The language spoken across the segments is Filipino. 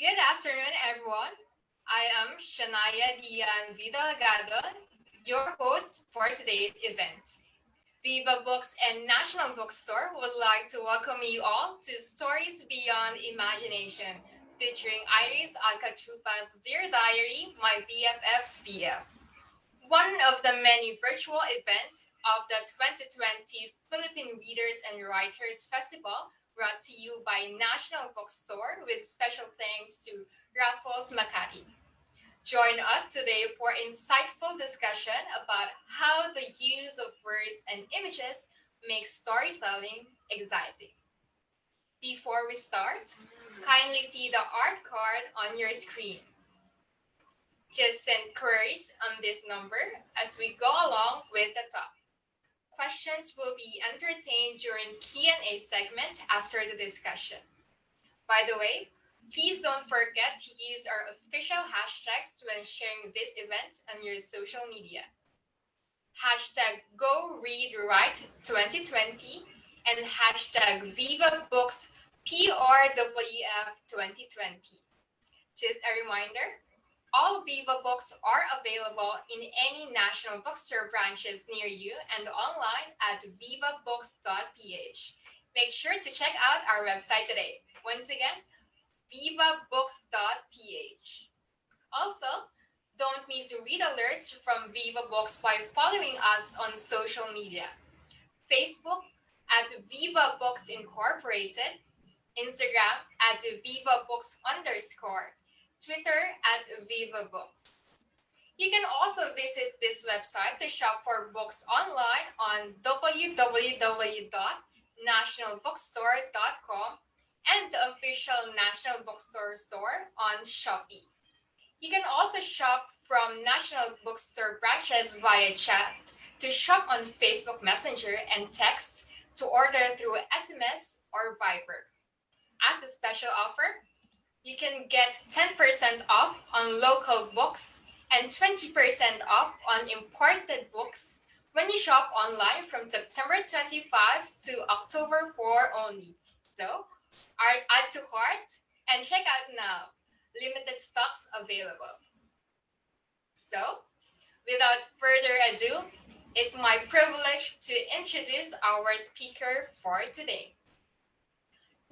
Good afternoon, everyone. I am Shania Dian Vidalgado, your host for today's event. Viva Books and National Bookstore would like to welcome you all to Stories Beyond Imagination, featuring Iris Alcachupa's Dear Diary, My BFF's BF. One of the many virtual events of the 2020 Philippine Readers and Writers Festival, brought to you by National Bookstore with special thanks to Raffles Makati. Join us today for insightful discussion about how the use of words and images makes storytelling exciting. Before we start, kindly see the art card on your screen. Just send queries on this number as we go along with the talk. Questions will be entertained during Q&A segment after the discussion. By the way, please don't forget to use our official hashtags when sharing this event on your social media. Hashtag GoReadWrite2020 and hashtag VivaBooks PRWF 2020. Just a reminder, all Viva books are available in any national bookstore branches near you and online at vivabooks.ph. Make sure to check out our website today. Once again, vivabooks.ph. Also, don't miss read alerts from Viva Books by following us on social media. Facebook at Viva Books Incorporated, Instagram at Viva Books _ Twitter at Viva Books. You can also visit this website to shop for books online on www.nationalbookstore.com and the official National Bookstore store on Shopee. You can also shop from National Bookstore branches via chat, to shop on Facebook Messenger and text, to order through SMS or Viber. As a special offer, you can get 10% off on local books and 20% off on imported books when you shop online from September 25 to October 4 only. So, add to cart and check out now. Limited stocks available. So, without further ado, it's my privilege to introduce our speaker for today.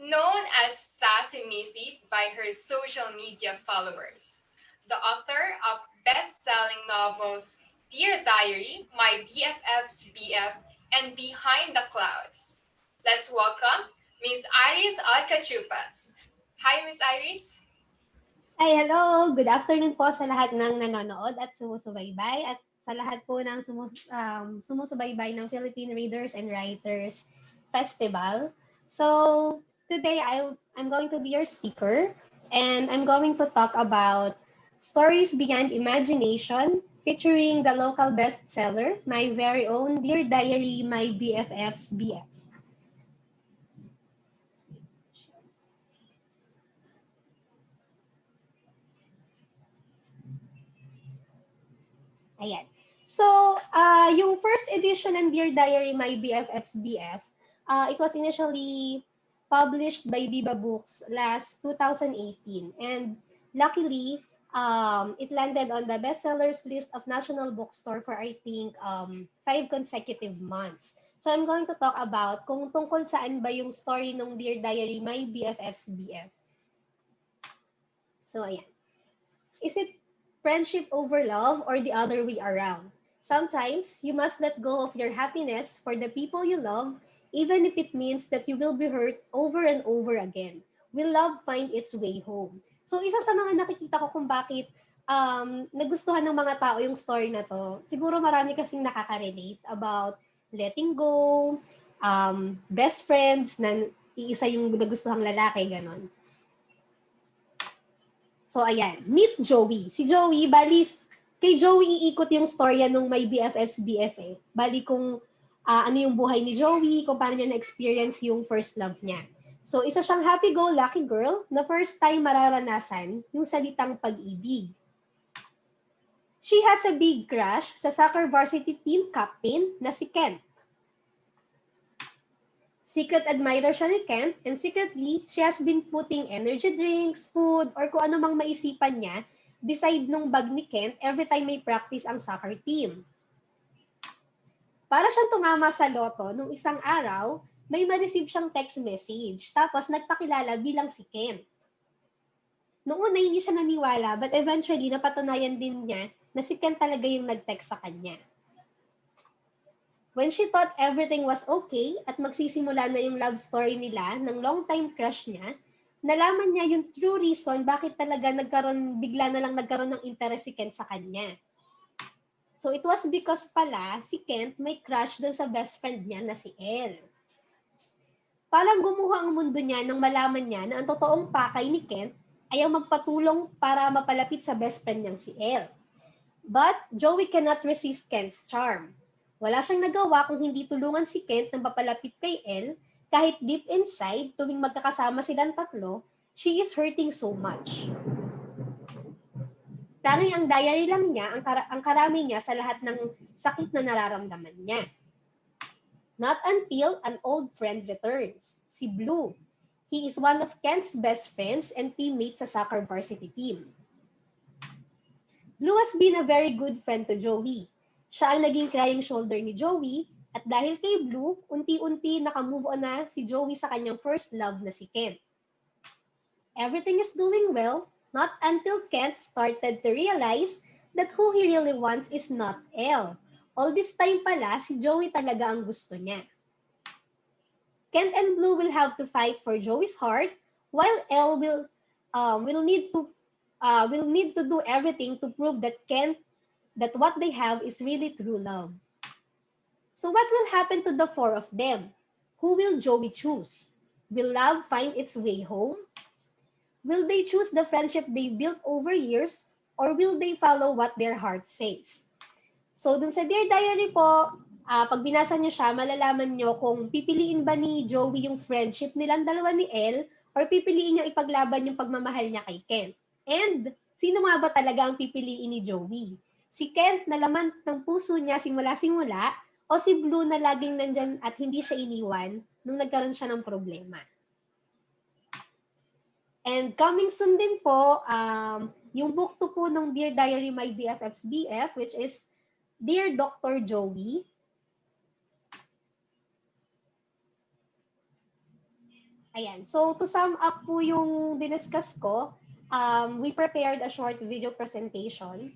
Known as Sassy Missy by her social media followers, the author of best-selling novels Dear Diary, My BFF's BF, and Behind the Clouds. Let's welcome Miss Iris Alcachupas. Hi, Miss Iris. Hi, hello! Good afternoon po sa lahat ng nanonood at sumusubaybay at sa lahat po ng sumusubaybay ng Philippine Readers and Writers Festival. So, today I'm going to be your speaker and I'm going to talk about Stories Beyond Imagination featuring the local bestseller, my very own Dear Diary, My BFF's BF. Ayan. So, yung first edition ng Dear Diary, My BFF's BF, it was initially published by Viva Books last 2018. And luckily, it landed on the bestsellers list of National Bookstore for, I think, 5 consecutive months. So, I'm going to talk about kung tungkol saan ba yung story ng Dear Diary, My BFF's BF. So, ayan. Is it friendship over love or the other way around? Sometimes, you must let go of your happiness for the people you love, even if it means that you will be hurt over and over again. Will love find its way home? So, isa sa mga nakikita ko kung bakit nagustuhan ng mga tao yung story na to, siguro marami kasing nakaka-relate about letting go, best friends na iisa yung nagustuhang lalaki, ganon. So, ayan. Meet Joey. Si Joey, bali, kay Joey iikot yung storya nung may BFF's BF eh. Bali kung ano yung buhay ni Joey, kung paano niya na-experience yung first love niya. So, isa siyang happy-go-lucky girl na first time mararanasan yung salitang pag-ibig. She has a big crush sa soccer varsity team captain na si Ken. Secret admirer siya ni Kent, and secretly, she has been putting energy drinks, food, or kung ano mang maisipan niya beside nung bag ni Kent every time may practice ang soccer team. Para siyang tumama sa loto nung isang araw, may ma-receive siyang text message, tapos nagpakilala bilang si Kent. Noong una hindi siya naniwala, but eventually napatunayan din niya na si Kent talaga yung nag-text sa kanya. When she thought everything was okay at magsisimula na yung love story nila ng long-time crush niya, nalaman niya yung true reason bakit talaga bigla na lang nagkaroon ng interest si Kent sa kanya. So it was because pala si Kent may crush dun sa best friend niya na si Elle. Parang gumuha ang mundo niya nang malaman niya na ang totoong pakay ni Kent ay ang magpatulong para mapalapit sa best friend niyang si Elle. But Joey cannot resist Kent's charm. Wala siyang nagawa kung hindi tulungan si Kent na mapalapit kay Elle, kahit deep inside, tuwing magkakasama silang tatlo, she is hurting so much. Tanging ang diary lang niya ang karami niya sa lahat ng sakit na nararamdaman niya. Not until an old friend returns, si Blue. He is one of Kent's best friends and teammate sa soccer varsity team. Blue has been a very good friend to Joey. Siya ang naging crying shoulder ni Joey, at dahil kay Blue, unti-unti nakamove on na si Joey sa kanyang first love na si Kent. Everything is doing well, not until Kent started to realize that who he really wants is not Elle. All this time pala, si Joey talaga ang gusto niya. Kent and Blue will have to fight for Joey's heart, while Elle will need to do everything to prove that that what they have is really true love. So what will happen to the four of them? Who will Joey choose? Will love find its way home? Will they choose the friendship they built over years, or will they follow what their heart says? So dun sa Dear Diary po, pag binasa niyo siya, malalaman niyo kung pipiliin ba ni Joey yung friendship nilang dalawa ni Elle, or pipiliin niya ipaglaban yung pagmamahal niya kay Kent. And sino nga ba talaga ang pipiliin ni Joey? Si Kent na laman ng puso niya simula-simula, o si Blue na laging nandyan at hindi siya iniwan nung nagkaroon siya ng problema? And coming soon din po, yung book 2 po ng Dear Diary My BFF's BF, which is Dear Dr. Joey. Ayan. So, to sum up po yung diniscuss ko, we prepared a short video presentation.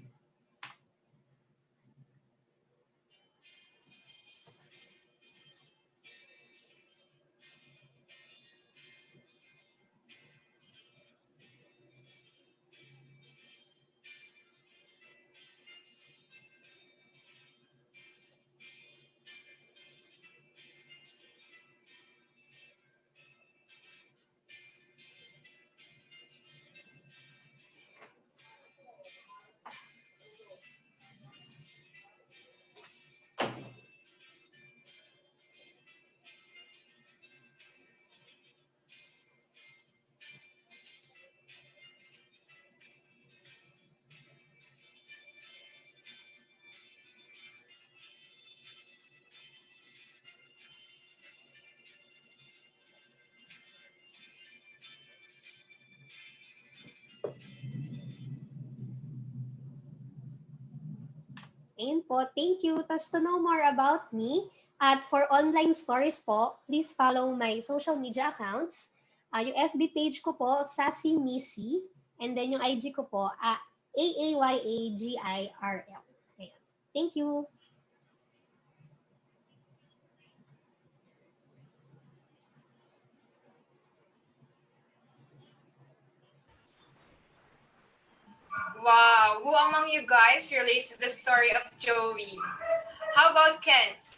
Ayun po, thank you. Tas to know more about me, at for online stories po, please follow my social media accounts. Yung FB page ko po, Sassy Missy, and then yung IG ko po, AAYAGIRL. Ayan. Thank you. Wow, who among you guys relates to the story of Joey? How about Kent?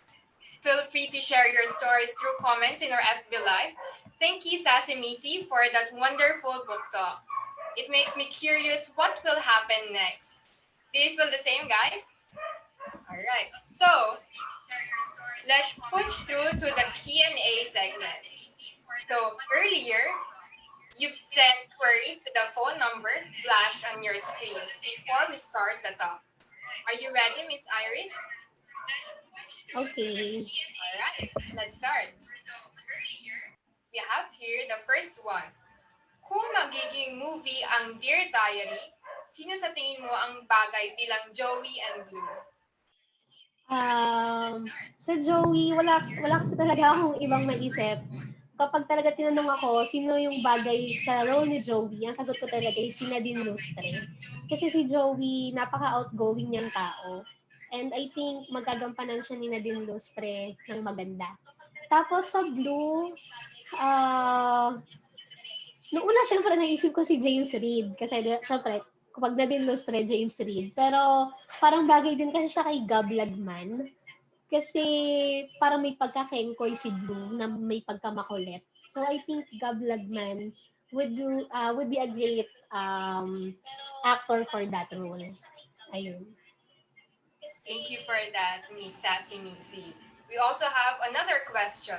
Feel free to share your stories through comments in our FB Live. Thank you, Sasimiti, for that wonderful book talk. It makes me curious what will happen next. Do you feel the same, guys? All right, so let's push through to the Q&A segment. So earlier, you've sent queries to the phone number flashed on your screens before we start the talk. Are you ready, Miss Iris? Okay. All right, let's start. we have here the first one. Kung magiging movie ang Dear Diary, sino sa tingin mo ang bagay bilang Joey and Blue? Sa Joey, wala kasi talaga akong ibang maisip. Kapag talaga tinanong ako, sino yung bagay sa role ni Joey, ang sagot ko talaga ay si Nadine Lustre. Kasi si Joey, napaka-outgoing niyang tao. And I think magagampanan siya ni Nadine Lustre ng maganda. Tapos sa Blue, noong una syempre naisip ko si James Reid. Kasi syempre, kapag Nadine Lustre, James Reid. Pero parang bagay din kasi siya kay Gab Lagman. Kasi parang may pagka-kengkoy si Blue na may pagkamakulit. So I think Gab Lagman would be a great actor for that role. Ayun. Thank you for that, Miss Sassy Missy. We also have another question.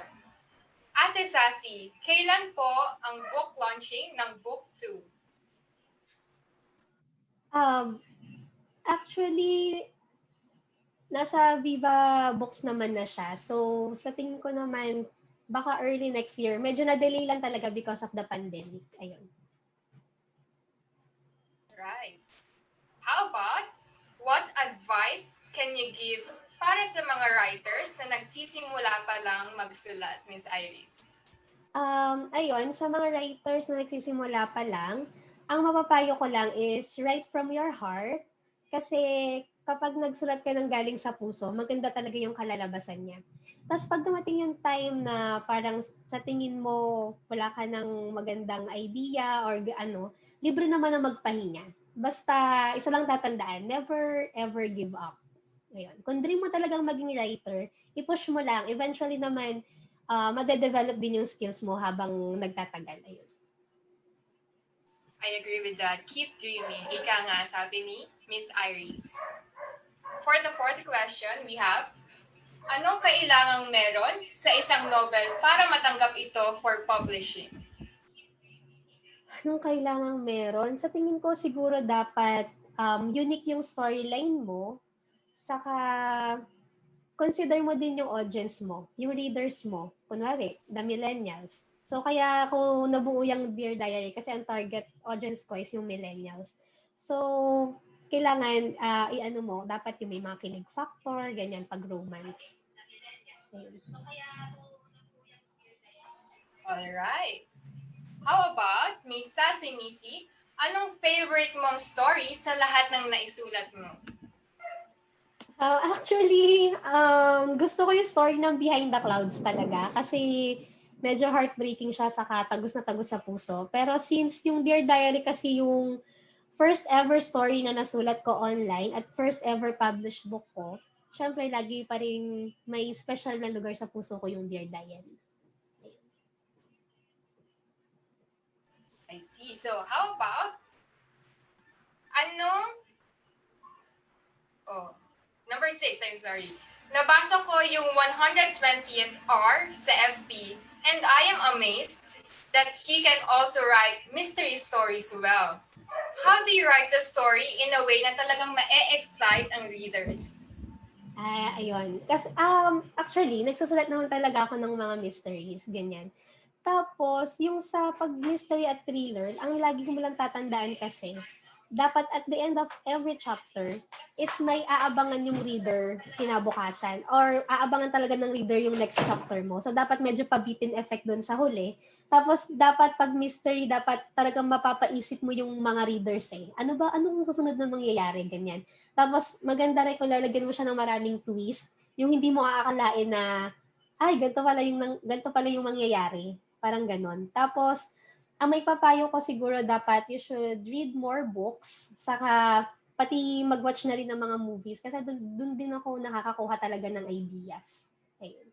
Ate Sassy, kailan po ang book launching ng Book 2? Actually, nasa Viva Books naman na siya. So, sa tingin ko naman, baka early next year. Medyo na-delay lang talaga because of the pandemic. Ayun. Right. How about, what advice can you give para sa mga writers na nagsisimula pa lang magsulat, Miss Iris? Ayun, sa mga writers na nagsisimula pa lang, ang mapapayo ko lang is write from your heart. Kasi kapag nagsulat ka ng galing sa puso, maganda talaga yung kalalabasan niya. Tapos pag dumating yung time na parang sa tingin mo wala ka ng magandang idea or libre naman na magpahinga. Basta isa lang tatandaan, never ever give up. Ayun. Kung dream mo talagang maging writer, i-push mo lang. Eventually naman, made-develop din yung skills mo habang nagtatagal. Ayun. I agree with that. Keep dreaming. Ika nga, sabi ni Miss Iris. For the fourth question, we have, anong kailangang meron sa isang novel para matanggap ito for publishing? Anong kailangang meron? Sa tingin ko siguro dapat unique yung storyline mo. Saka consider mo din yung audience mo, yung readers mo. Kunwari, the millennials. So kaya ako nabuo yung Dear Diary kasi ang target audience ko is yung millennials. So kailangan i-ano mo, dapat yung may mga kilig factor, ganyan pag romance. Ayun. Alright. How about, Miss Sassy Missy, anong favorite mong story sa lahat ng naisulat mo? Actually, gusto ko yung story ng Behind the Clouds talaga kasi medyo heartbreaking siya saka tagos na tagos sa puso. Pero since yung Dear Diary kasi yung first ever story na nasulat ko online at first ever published book ko, syempre lagi pa rin may special na lugar sa puso ko yung Dear Diary. I see. So, how about, number 6, I'm sorry. Nabasa ko yung 120th hour sa FB and I am amazed that he can also write mystery stories well. How do you write the story in a way na talagang ma-excite ang readers? Ayun. Kasi, actually, nagsusulat naman talaga ako ng mga mysteries, ganyan. Tapos, yung sa pag-mystery at thriller, ang lagi ko lang tatandaan kasi, dapat at the end of every chapter, is may aabangan yung reader kinabukasan or aabangan talaga ng reader yung next chapter mo. So, dapat medyo pabitin effect doon sa huli. Tapos, dapat pag mystery, dapat talagang mapapaisip mo yung mga readers eh. Anong susunod na mangyayari? Ganyan. Tapos, maganda rin kung lalagyan mo siya ng maraming twist, yung hindi mo aakalain na, ay, ganito pala yung mangyayari. Parang ganon. Tapos, ang may papayo ko siguro dapat you should read more books, saka pati mag-watch na rin ng mga movies kasi dun din ako nakakakuha talaga ng ideas. Ayun.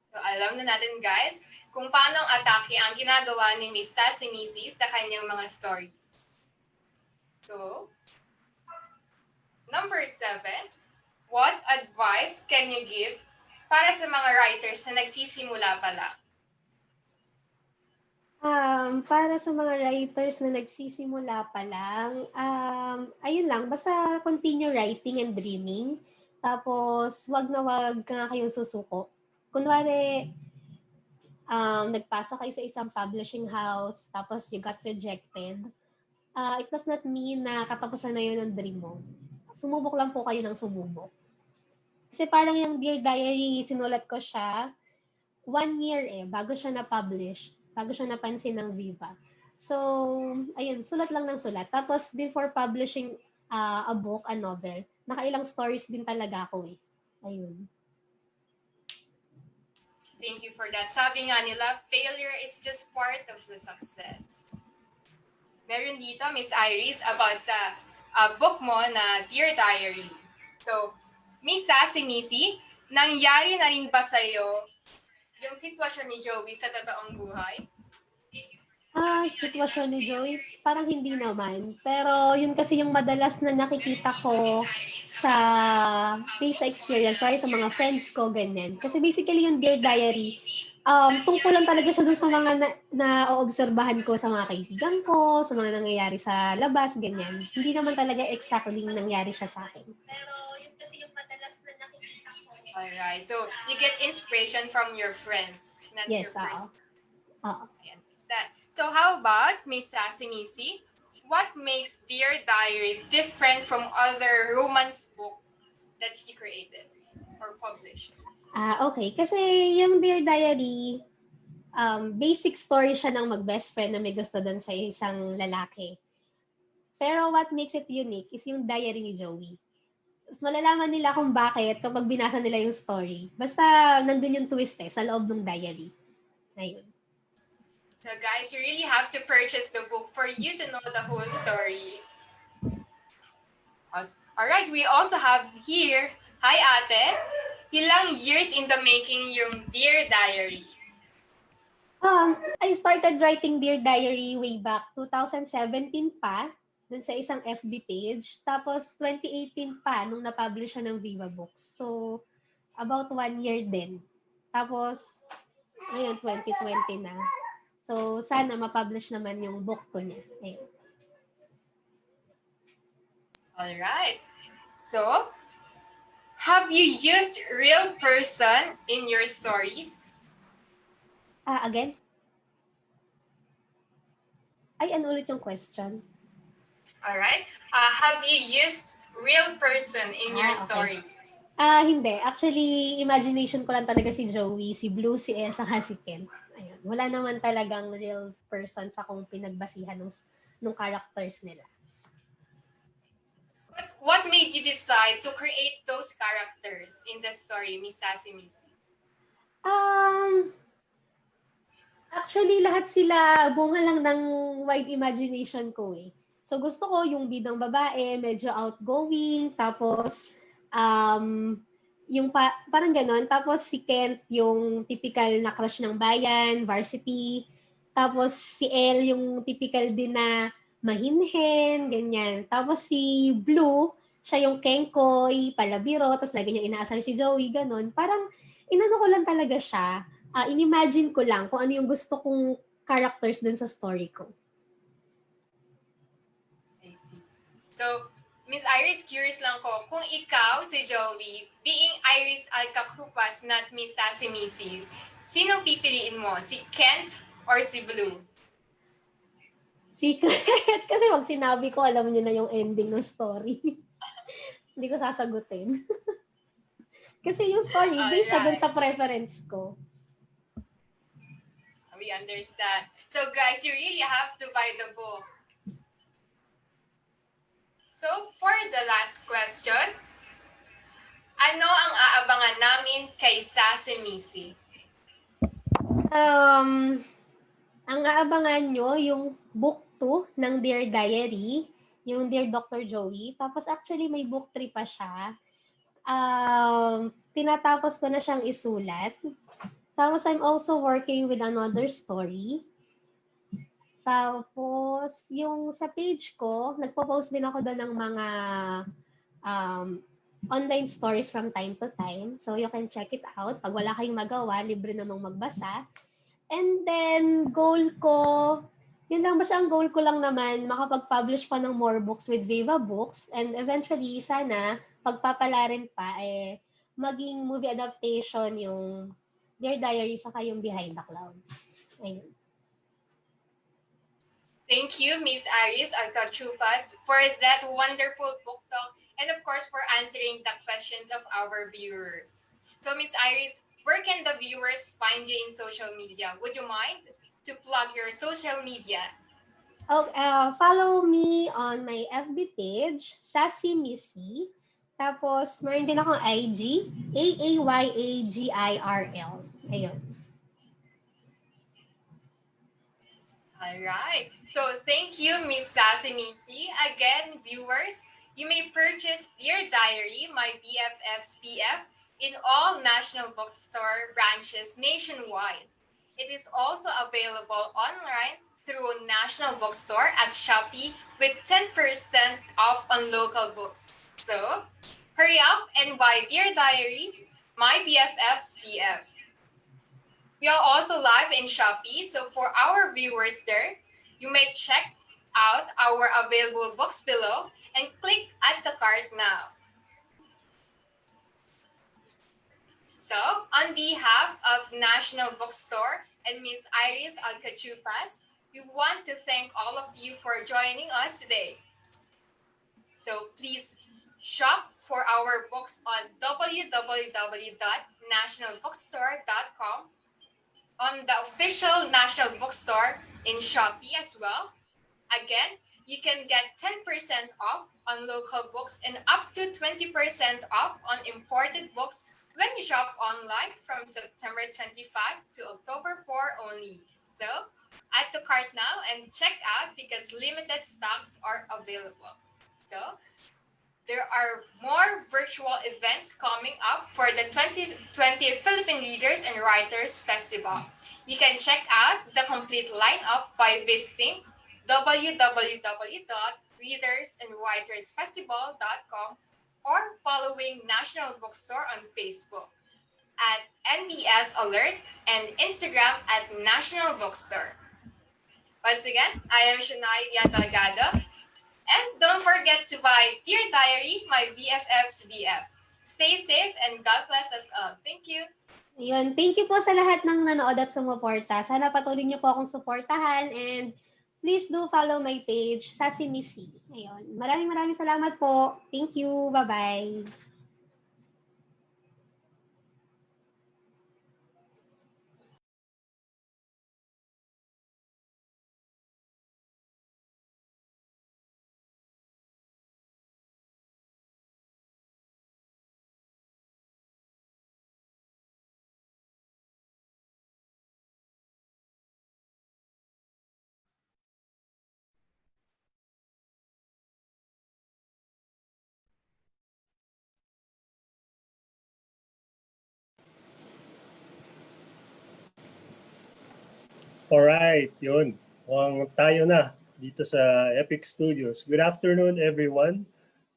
So, alam na natin guys kung paano atake ang ginagawa ni Miss Sassy Missy sa kanyang mga stories. So, number 7, what advice can you give para sa mga writers na nagsisimula pa lang? Para sa mga writers na nagsisimula pa lang, ayun lang, basta continue writing and dreaming. Tapos, wag na wag ka nga kayong susuko. Kunwari, nagpasok kayo sa isang publishing house, tapos you got rejected, it does not mean na katapusan na yun ng dream mo. Sumubok lang po kayo ng sumubok. Kasi parang yung Dear Diary, sinulat ko siya 1 year bago siya na-publish, bago siya napansin ng Viva. So, ayun, sulat lang ng sulat. Tapos, before publishing a book, a novel, nakailang stories din talaga ako eh. Ayun. Thank you for that. Sabi nga nila, failure is just part of the success. Meron dito, Miss Iris, about sa book mo na Dear Diary. So, Miss Sassy Missy, nangyari na rin ba sa'yo yung sitwasyon ni Joey sa totoong buhay? Sitwasyon ni Joey, parang hindi naman. Pero yun kasi yung madalas na nakikita ko sa face experience, para sa mga friends ko, ganyan. Kasi basically yung Dear Diary, tungkol lang talaga siya dun sa mga na-oobserbahan ko sa mga kaibigan ko, sa mga nangyayari sa labas, ganyan. Hindi naman talaga exactly nangyari siya sa akin. Pero yun kasi yung madalas na nakikita ko. Alright, so you get inspiration from your friends, not Yes, your person. I understand. So how about Miss Sassy Missy? What makes Dear Diary different from other romance book that you created or published? Okay. Kasi yung Dear Diary, basic story siya ng mag-best friend na may gusto doon sa isang lalaki. Pero what makes it unique is yung diary ni Joey. Mas malalaman nila kung bakit kapag binasa nila yung story. Basta nandun yung twist sa loob ng diary. Ayun. So guys, you really have to purchase the book for you to know the whole story. Alright, we also have here, hi ate, ilang years in the making yung Dear Diary? I started writing Dear Diary way back 2017 pa, dun sa isang FB page. Tapos 2018 pa, nung na-publish siya ng Viva Books. So, about 1 year din. Tapos, ngayon, 2020 na. So, sana ma-publish naman yung book ko niya. Ayun. Alright. So, have you used real person in your stories? Again? Ay, ano ulit yung question? Alright. Have you used real person in your story? Hindi. Actually, imagination ko lang talaga si Joey, si Blue, si Elsa, saka si Ken. Ayun. Wala naman talagang real person sa kung pinagbasihan nung characters nila. What made you decide to create those characters in the story, Miss Sassy Missy? Actually, lahat sila bunga lang ng wide imagination ko eh. So, gusto ko yung bidang babae, medyo outgoing, tapos yung parang ganon. Tapos si Kent, yung typical na crush ng bayan, varsity. Tapos si Elle, yung typical din na mahinhin, ganyan. Tapos si Blue, siya yung kengkoy, palabiro, tapos lagi niya inaasar si Joey, ganon. Parang inano ko lang talaga siya. In-imagine ko lang kung ano yung gusto kong characters dun sa story ko. I see. So, Miss Iris, curious lang ko, kung ikaw, si Joey, being Iris Alcacupas, not Miss Sassy Missy, sino pipiliin mo? Si Kent or si Blue? Secret. Kasi pag sinabi ko, alam niyo na yung ending ng story. Hindi ko sasagutin. Kasi yung story, based siya dun sa preference ko. We understand. So guys, you really have to buy the book. So, for the last question, ano ang aabangan namin kay Sassy Missy? Ang aabangan nyo, yung book 2 ng Dear Diary, yung Dear Dr. Joey. Tapos actually, may book 3 pa siya. Tinatapos ko na siyang isulat. Tapos I'm also working with another story. Tapos, yung sa page ko, nagpo-post din ako doon ng mga online stories from time to time. So, you can check it out. Pag wala kayong magawa, libre namang magbasa. And then, goal ko, yun lang, basta ang goal ko lang naman, makapag-publish pa ng more books with Viva Books. And eventually, sana, pagpapala rin pa, maging movie adaptation yung Dear Diary, saka yung Behind the Clouds. Ayun. Thank you, Miss Aris Alcachupas, for that wonderful book talk and, of course, for answering the questions of our viewers. So, Miss Iris, where can the viewers find you in social media? Would you mind to plug your social media? Oh, follow me on my FB page, Sassy Missy. Tapos, meron din akong IG, AAYAGIRL. Ayun. All right. So thank you, Miss Sasimisi. Again, viewers, you may purchase Dear Diary, My BFF's PF, in all National Bookstore branches nationwide. It is also available online through National Bookstore at Shopee with 10% off on local books. So, hurry up and buy Dear Diaries, My BFF's PF. We are also live in Shopee, so for our viewers there, you may check out our available books below and click add to cart now. So, on behalf of National Bookstore and Miss Iris Alcachupas, we want to thank all of you for joining us today. So please shop for our books on www.nationalbookstore.com, on the official National Bookstore in Shopee as well. Again, you can get 10% off on local books and up to 20% off on imported books when you shop online from September 25 to October 4 only. So, add to cart now and check out because limited stocks are available. So, there are more virtual events coming up for the 2020 Philippine Readers and Writers Festival. You can check out the complete lineup by visiting www.readersandwritersfestival.com or following National Bookstore on Facebook at NBS Alert and Instagram at National Bookstore. Once again, I am Shunai Delgado. And don't forget to buy Dear Diary, My BFF's BF. Stay safe and God bless us all. Thank you. Ayun. Thank you po sa lahat ng nanood at sumuporta. Sana patuloy niyo po akong suportahan and please do follow my page, Sassy Missy. Ayun. Maraming salamat po. Thank you. Bye-bye. Alright, yun. Mukhang tayo na dito sa EPIK Studios. Good afternoon, everyone.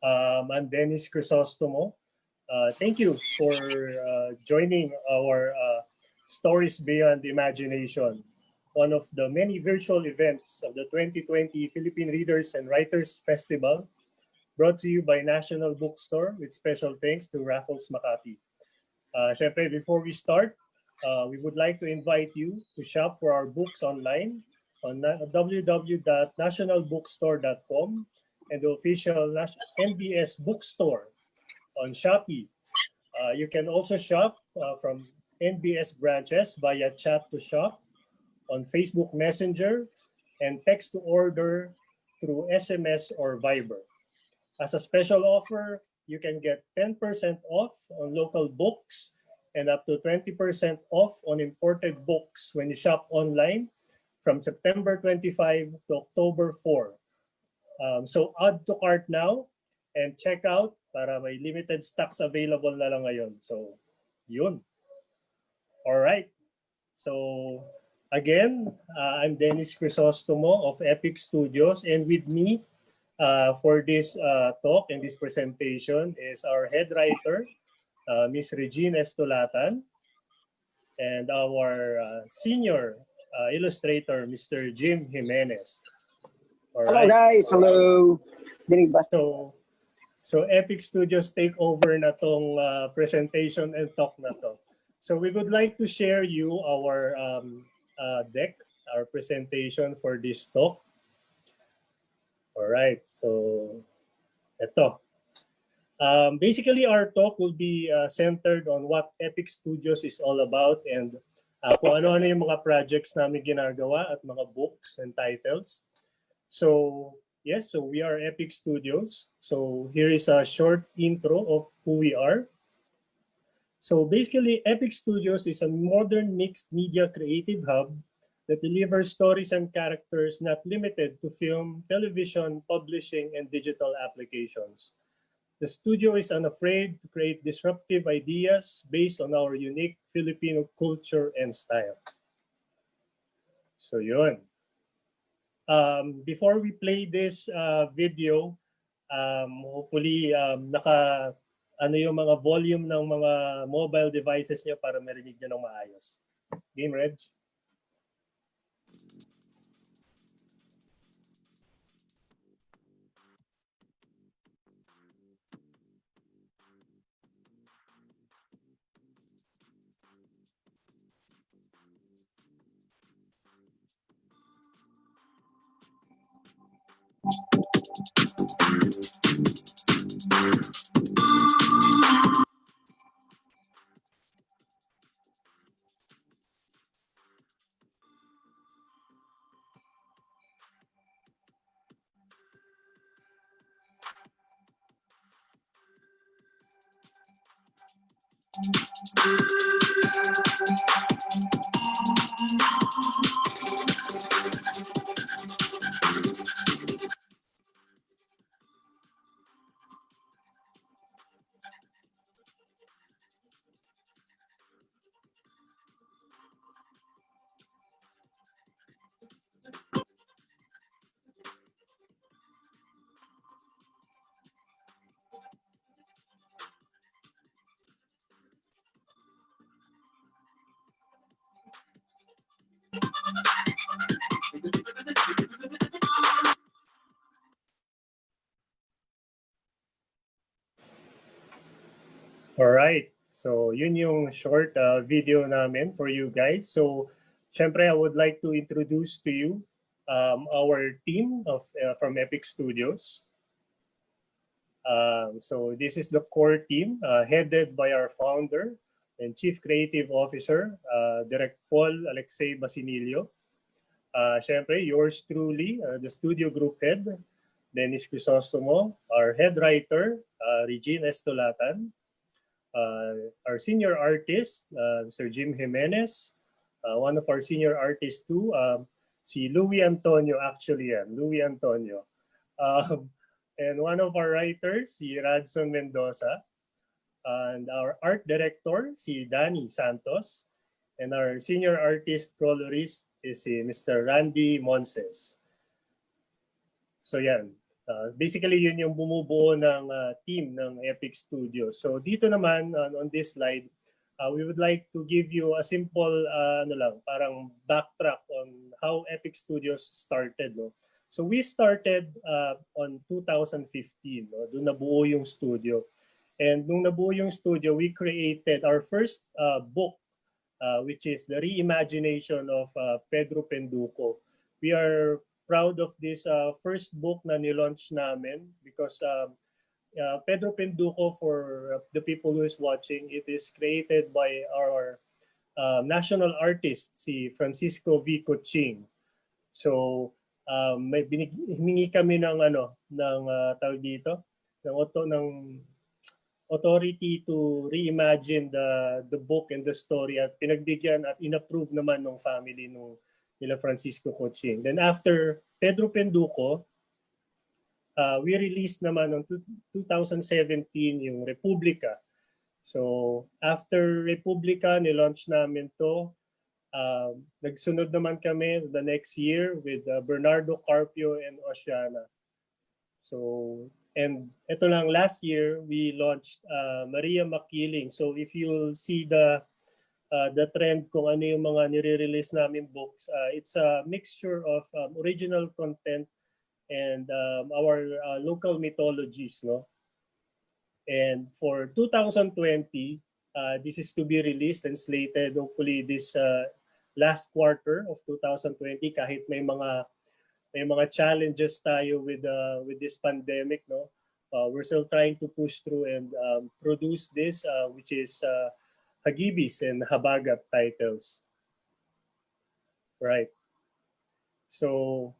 I'm Dennis Crisostomo. Thank you for joining our Stories Beyond Imagination, one of the many virtual events of the 2020 Philippine Readers and Writers Festival, brought to you by National Bookstore with special thanks to Raffles Makati. Syempre, before we start, we would like to invite you to shop for our books online on www.nationalbookstore.com and the official NBS Bookstore on Shopee. You can also shop from NBS branches via chat to shop on Facebook Messenger and text to order through SMS or Viber. As a special offer, you can get 10% off on local books and up to 20% off on imported books when you shop online from September 25 to October 4. So add to cart now and check out para may limited stocks available na lang ngayon. So, yun. All right. So, again, I'm Dennis Crisostomo of EPIK Studios, and with me for this talk and this presentation is our head writer, Ms. Regine Estolatan, and our senior illustrator, Mr. Jim Jimenez. All hello, right. Guys. Hello. So EPIK Studios take over na tong presentation and talk na to. So we would like to share you our deck, our presentation for this talk. All right, so ito. Basically, our talk will be centered on what EPIK Studios is all about and kung ano-ano yung mga projects namin ginagawa at mga books and titles. So, yes, so we are EPIK Studios. So here is a short intro of who we are. So basically, EPIK Studios is a modern mixed media creative hub that delivers stories and characters not limited to film, television, publishing, and digital applications. The studio is unafraid to create disruptive ideas based on our unique Filipino culture and style. So yun. Before we play this video, hopefully ano yung mga volume ng mga mobile devices niyo para marinig niyo ng maayos. Game, Reg? Alright, so yun yung short video namin for you guys. So, syempre, I would like to introduce to you our team from EPIK Studios. So this is the core team headed by our founder and Chief Creative Officer, Direct Paul Alexei Basinilio. Syempre, yours truly, the studio group head, Dennis Crisostomo, our head writer, Regine Estolatan, our senior artist, Sir Jim Jimenez, one of our senior artists too, si Louis Antonio, actually yan, Louis Antonio. And one of our writers, si Radson Mendoza, and our art director, si Danny Santos, and our senior artist colorist is si Mr. Randy Monses. So yan. Basically, yun yung bumubuo ng team ng EPIK Studio. So dito naman, on this slide, we would like to give you a simple, parang backtrack on how EPIK Studios started. No? So we started on 2015. No? Doon nabuo yung studio. And nung nabuo yung studio, we created our first book, which is the reimagination of Pedro Penduko. We are proud of this first book na nilaunch namin because Pedro Penduko, for the people who is watching, it is created by our national artist, si Francisco V. Coching. So, humingi kami ng tawag dito, ng authority to reimagine the book and the story at pinagbigyan at inapprove naman ng family nila Francisco Coching. Then after Pedro Penduko, we released naman noong 2017 yung Republica. So after Republica, nilaunch namin to. Nagsunod naman kami the next year with Bernardo Carpio and Oceana. So, and ito lang, last year, we launched Maria Makiling. So if you'll see the trend kung ano yung mga nire-release namin books, it's a mixture of original content and our local mythologies. No? And for 2020, This is to be released and slated hopefully this last quarter of 2020 kahit may mga challenges tayo with this pandemic, no. We're still trying to push through and produce this which is Hagibis and Habagat titles. Right. So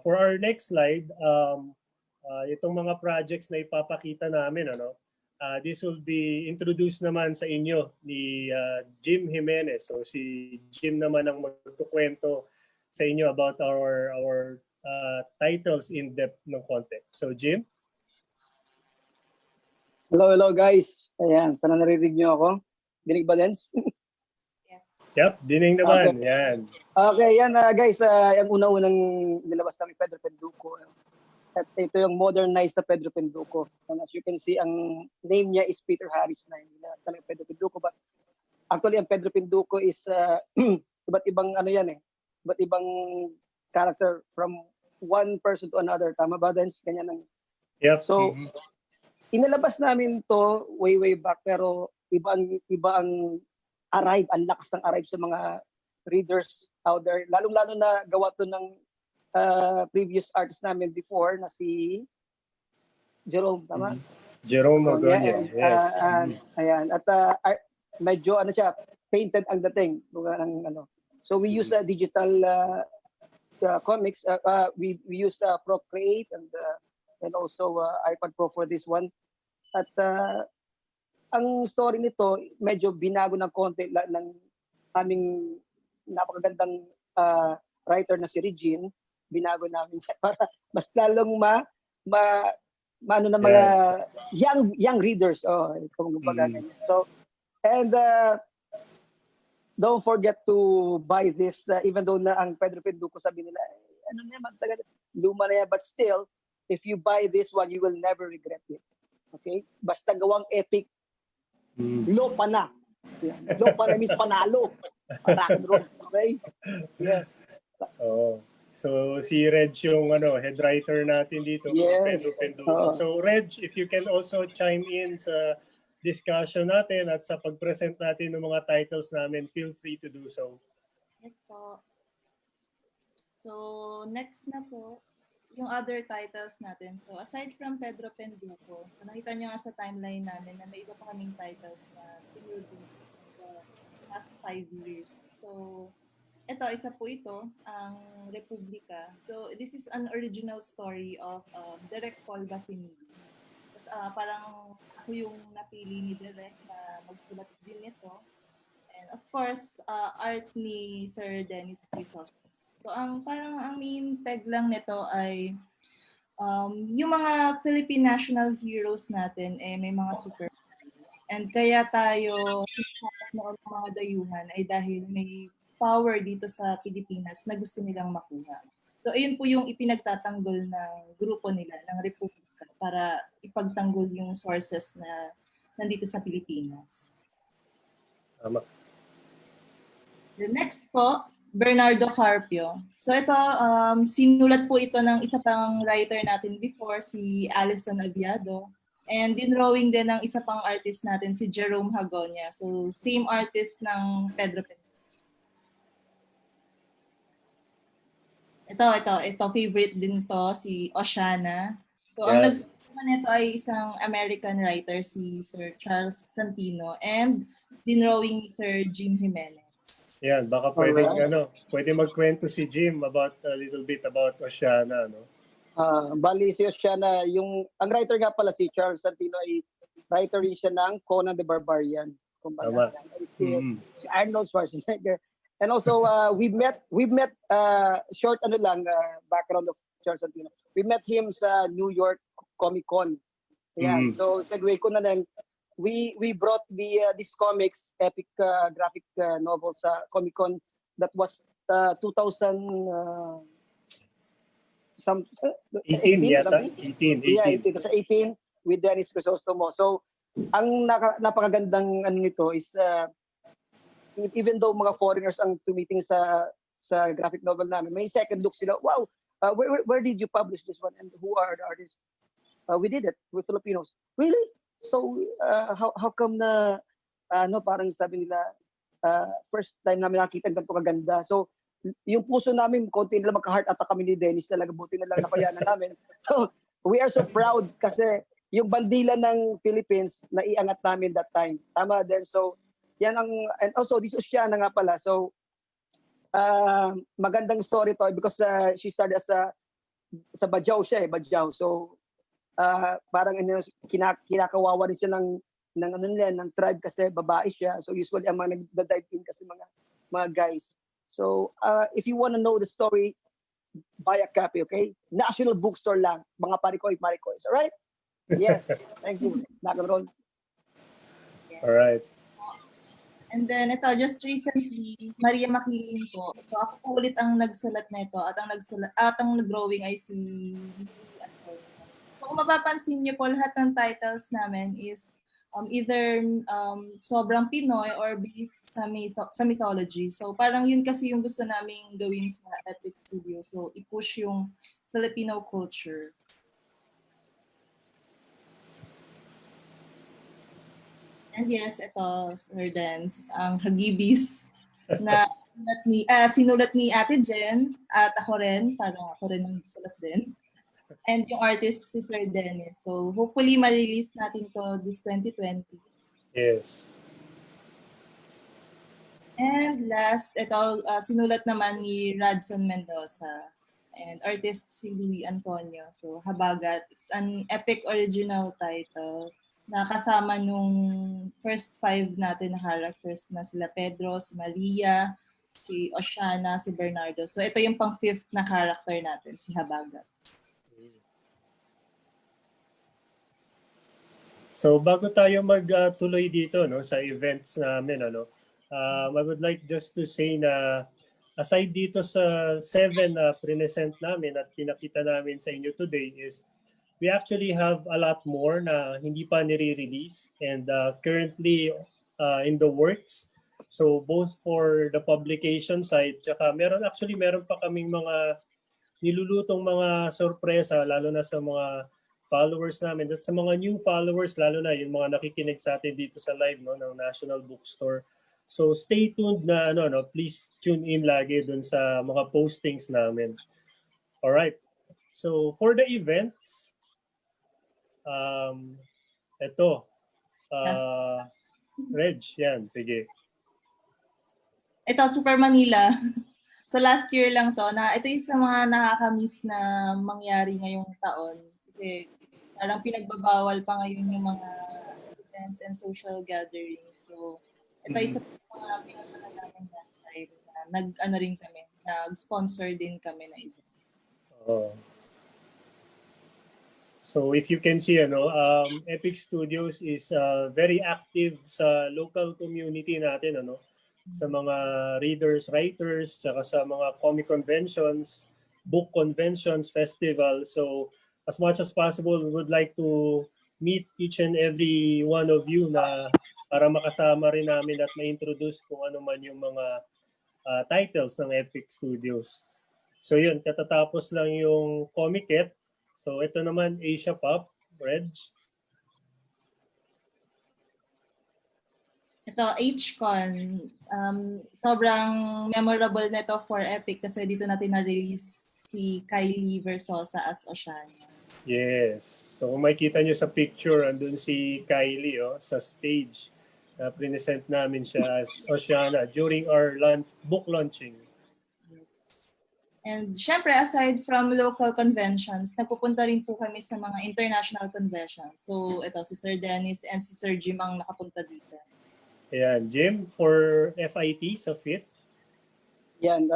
for our next slide, itong mga projects na ipapakita namin, this will be introduced naman sa inyo ni Jim Jimenez. So si Jim naman ang magkukwento sa inyo about our titles in depth ng konti. So Jim? Hello guys. Ayan, sana narinig niyo ako. Dinig ba, Lens? Yep, dinig naman. Okay. Yan. Okay, yan guys, yung unang-unang nilabas namin Pedro Penduko. At ito yung modernized na Pedro Penduko. And as you can see, ang name niya is Peter Harris na hindi na talaga Pedro Penduko. But actually, ang Pedro Penduko is iba't ibang iba't ibang character from one person to another. Tama ba, Dens? Ganyan ang... Yep. So, inilabas namin to way back, pero iba ang arrive, ang lakas ng arrive sa mga readers out there. Lalong-lalo na gawa to ng previous artist namin before na si Jerome, tama? Jerome Magonia, yes. Ayan. At medyo siya, painted ang dating. So we use digital comics. We use Procreate and also iPad Pro for this one. At ang story nito, medyo binago ng konti ng aming napakagandang writer na si Regine. Binago namin siya para mas lalong maano na mga young readers. Kung ganyan. So, and don't forget to buy this, even though na ang Pedro Penduko sabi nila, ano naman, luma na yan, but still, if you buy this one, you will never regret it. Okay? Basta gawang EPIK, low pa na. Low pa na means panalo. Okay? Yes. Oh. So si Reg yung head writer natin dito, yes. Pedro Penduko. So Reg, if you can also chime in sa discussion natin at sa pag-present natin ng mga titles namin, feel free to do so. Yes po. So next na po, yung other titles natin. So aside from Pedro Penduko, so nakita nyo nga sa timeline namin na may iba pa kaming titles na pinroduce in the past 5 years. So ito, isa po ito, ang Republika. So this is an original story of Direk Paul Basinili. Parang ako yung napili ni Direk na magsulat din nito. And of course, art ni Sir Dennis Crisos. So ang main peg lang nito ay yung mga Philippine national heroes natin may mga super. And kaya tayo noon mga dayuhan ay dahil may power dito sa Pilipinas na gusto nilang makuha. So ayun po yung ipinagtatanggol ng grupo nila, ng Republika, para ipagtanggol yung sources na nandito sa Pilipinas. Tama. The next po, Bernardo Carpio. So ito, sinulat po ito ng isa pang writer natin before, si Alison Aviado. And dinrawing din ng isa pang artist natin, si Jerome Hagonia. So same artist ng Pedro Penduko. Ito, favorite din to, si Oceana. So ang nagsulat nito ay isang American writer, si Sir Charles Santino, and dinrawing ni Sir Jim Jimenez. Yan, baka pwede magkwento si Jim about a little bit about Oceana, no? Bali si Oceana, ang writer nga pala si Charles Santino ay writer rin siya ng Conan the Barbarian. Tama. Si Arnold Schwarzenegger. And also we've met short background of Charles Santino. We met him sa New York Comic Con. Yeah. So segue ko na lang. We brought these comics, epic graphic novels sa Comic Con that was 2018 yata. 18. Yeah, 18 with Dennis Crisostomo. So ang napakagandang nito is even though mga foreigners ang tumiting sa graphic novel namin, may second look sila. Wow, where did you publish this one and who are the artists? We did it with Filipinos. Really? So how come na parang sabi nila, first time namin nakita ganito kaganda. So, yung puso namin, konti nila magka-heart attack kami ni Dennis, talaga buti na lang napayanan namin. So, we are so proud kasi yung bandila ng Philippines, naiangat namin that time. Tama din. So, yan ang, and also, this Oceana nga pala. So, magandang story to because she started as sa Bajau siya Bajau. So, parang kinakawawa rin siya ng tribe kasi babae siya. So usually ang mga nag-dive in kasi mga guys. So if you want to know the story, buy a copy, okay? National Bookstore lang, mga parikoy. Alright? Yes. Thank you. Rock and roll. Alright. And then ito, just recently, Maria Makiling po. So ako po ulit ang nagsulat nito at ang nag-drawing ay si kung mapapansin niyo po, lahat ng titles namin is either sobrang Pinoy or based sa mythology. So parang yun kasi yung gusto naming gawin sa EPIK Studio. So i-push yung Filipino culture. And yes, ito, Sir Dance, ang Hagibis na sinulat ni Ate Jen at ako rin, parang ako rin ang sulat din. And yung artist si Sir Dennis. So hopefully ma-release natin to this 2020. Yes. And last, ito sinulat naman ni Radson Mendoza. And artist si Louis Antonio. So Habagat. It's an epic original title na kasama nung first 5 natin na characters na sila Pedro, si Maria, si Oceana, si Bernardo. So ito yung pang 5th na character natin, si Habagat. So bago tayo magtuloy dito sa events namin, I would like just to say na aside dito sa 7 na present namin at pinakita namin sa inyo today is we actually have a lot more na hindi pa nire-release and currently in the works. So both for the publication side, tsaka meron pa kaming mga nilulutong mga sorpresa lalo na sa mga followers namin at sa mga new followers lalo na yung mga nakikinig sa atin dito sa live ng National Bookstore. So stay tuned na please tune in lagi dun sa mga postings namin. All right. So for the events, ito Reg, yan, sige. Ito, Super Manila. So last year lang to, na ito yung sa mga nakakamiss na mangyari ngayong taon. Kasi parang pinagbabawal pa ngayon yung mga events and social gatherings. So ito isa sa mga pinagdala namin last time na nag-sponsor din kami na event. Oh. So if you can see, EPIK Studios is very active sa local community natin, sa mga readers, writers, saka sa mga comic conventions, book conventions, festivals. So as much as possible, we would like to meet each and every one of you na para makasama rin namin at ma-introduce kung ano man yung mga titles ng EPIK Studios. So yun, katatapos lang yung Comiket. So ito naman, Asia Pop, Reg. Ito, HCon. Sobrang memorable nito for EPIK kasi dito natin na-release si Kylie Versosa as Oceana. Yes. So kung makikita nyo sa picture, andun si Kylie sa stage. Present namin siya as Oceana during our book launching. Yes. And syempre, aside from local conventions, nagpupunta rin po kami sa mga international conventions. So ito, si Sir Dennis and si Sir Jim ang nakapunta dito. Ayan, Jim, for FIT sa FIT. Yan,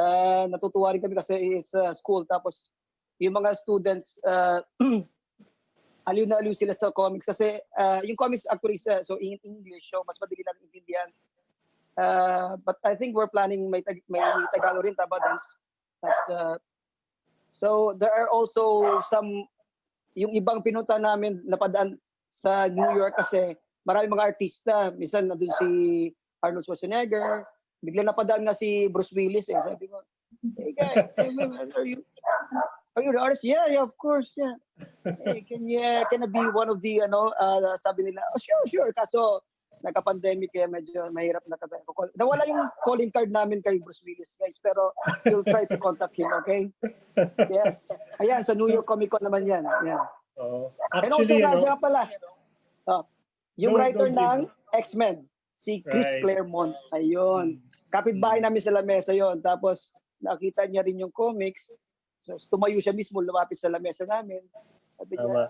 natutuwa rin kami kasi it's school. Tapos yung mga students, aliw na aliw sila sa comics. Kasi yung comics actually so in English, so mas madali lang intindihan. But I think we're planning may Tagalog rin, tama, Dance? So there are also yung ibang pinunta namin napadaan sa New York kasi maraming mga artista. Minsan nandun si Arnold Schwarzenegger, bigla napadaan nga si Bruce Willis. Sabi ko, hey guys, are you the artist? Yeah, of course, yeah. Hey, can I be one of the, sabi nila, oh, sure. Kaso nagka-pandemic kaya medyo mahirap na kami. Nawala yung calling card namin kay Bruce Willis, guys, pero we'll try to contact him, okay? Yes. Ayan, sa New York Comic Con naman yan. Ayan. And also, Actually, nga pala, yung Go, writer Jim. ng X-Men, si Chris Right. Claremont. Ayun. Kapitbahay namin sa lamesa yon. Tapos, nakita niya rin yung comics. So, tumayo siya mismo, lumapit sa lamesa namin. Sabi niya,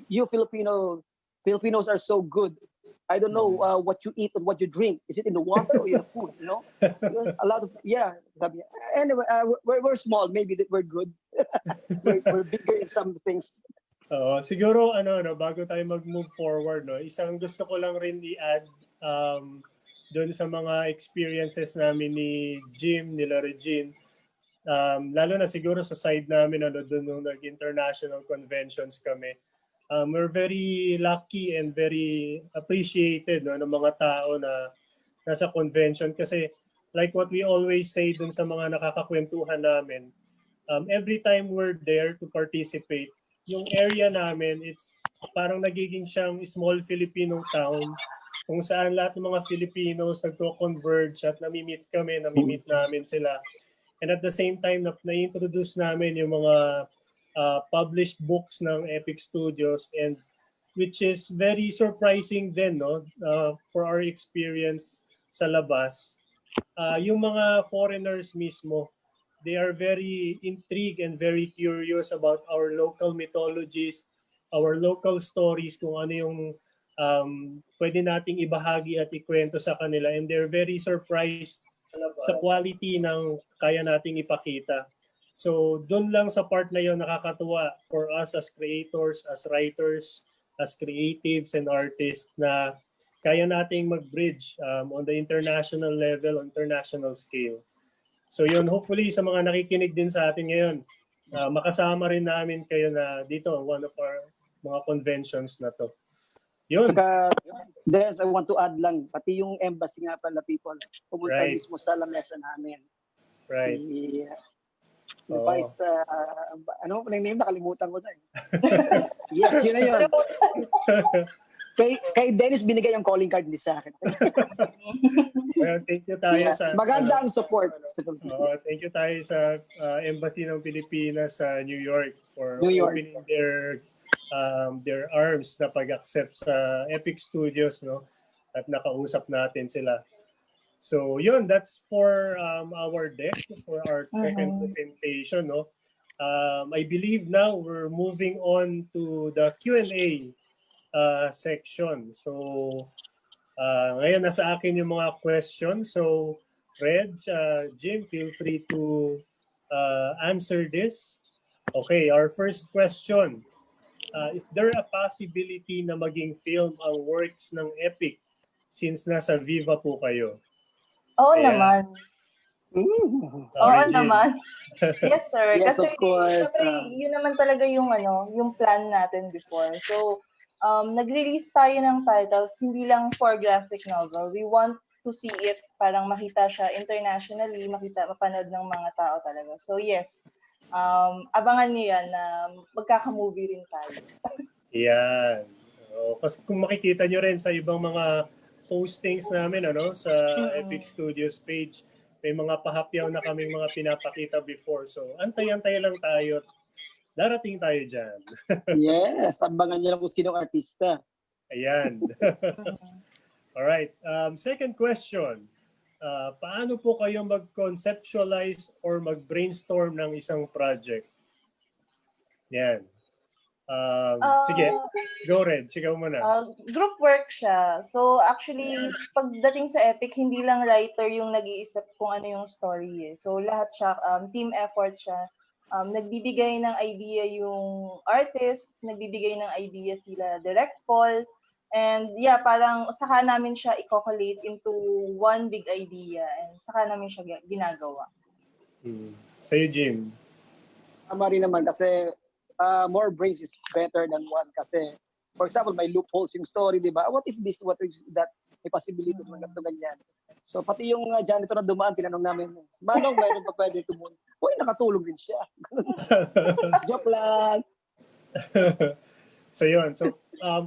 you Filipinos are so good. I don't know what you eat and what you drink. Is it in the water or in the food? You know, a lot of Sabi niya. Anyway, we're small. Maybe that we're good. we're bigger in some things. Siguro bago tayo mag-move forward, isang gusto ko lang rin i-add doon sa mga experiences namin ni Jim, nila Regine. Lalo na siguro sa side namin doon nung nag-international conventions kami. We're very lucky and very appreciated ng mga tao na nasa convention kasi like what we always say dun sa mga nakakakwentuhan namin, every time we're there to participate, yung area namin, it's parang nagiging siyang small Filipino town kung saan lahat ng mga Filipinos nagko-converge at namimit namin sila. And at the same time, na-introduce namin yung mga published books ng EPIK Studios, and which is very surprising din for our experience sa labas. Yung mga foreigners mismo, they are very intrigued and very curious about our local mythologies, our local stories, kung ano yung pwede nating ibahagi at ikwento sa kanila, and they're very surprised sa quality ng kaya nating ipakita. So doon lang sa part na yon nakakatuwa for us as creators, as writers, as creatives and artists na kaya nating mag-bridge on the international level, on international scale. So yun, hopefully sa mga nakikinig din sa atin ngayon, makasama rin namin kayo na dito, one of our mga conventions na to. Yun. Des, I want to add lang, pati yung embassy nga pala, people, pumunta mismo sa lamesa namin. Right. Vice, ano pala yung name? Nakalimutan ko na eh. Yes, yun na yun. Kay Dennis binigay yung calling card ni sa akin. Well, thank you tayo sa... Maganda ang support. Thank you tayo sa Embassy ng Pilipinas sa New York for opening their arms na pag-accept sa EPIK Studios, at nakausap natin sila. So yun, that's for our deck, for our second presentation. I believe now we're moving on to the Q&A section. So ngayon nasa akin yung mga questions. So Red, Jim, feel free to answer this. Okay, our first question. Is there a possibility na maging film ang works ng EPIK since nasa Viva po kayo? Oo naman. Oo naman. Yes, sir. Yes, kasi of course. Syempre, yun naman talaga yung yung plan natin before. So, nag-release tayo ng titles, hindi lang for graphic novel. We want to see it, parang makita siya internationally, mapanood ng mga tao talaga. So, yes. Abangan niyo yan na magkaka-movie rin tayo. Yan. Kasi kung makikita nyo rin sa ibang mga postings namin sa EPIK Studios page, may mga pahapyaw na kaming mga pinapakita before. So, antay-antay lang tayo. Darating tayo dyan. Yes, tambangan nyo lang kung sinong artista. Ayan. Alright. Second question. Paano po kayo mag-conceptualize or mag-brainstorm ng isang project? Yan. Sige, go Red. Sigaw mo na. Group work siya. So actually, pagdating sa EPIK, hindi lang writer yung nag-iisip kung ano yung story eh. So lahat siya, team effort siya. Nagbibigay ng idea yung artist, nagbibigay ng idea sila Direct Paul, and parang saka namin siya i-collate into one big idea and saka namin siya ginagawa. Sa'yo, Jim? Tama rin naman kasi more brains is better than one kasi for example may loopholes yung story, di ba? What if this, what if that, may possibilities mga ganyan. So pati yung janitor na dumaan, tinanong namin, Manong, mayroon pa pwede tumulong? Uy, nakatulong din siya. Joke lang. So yun, so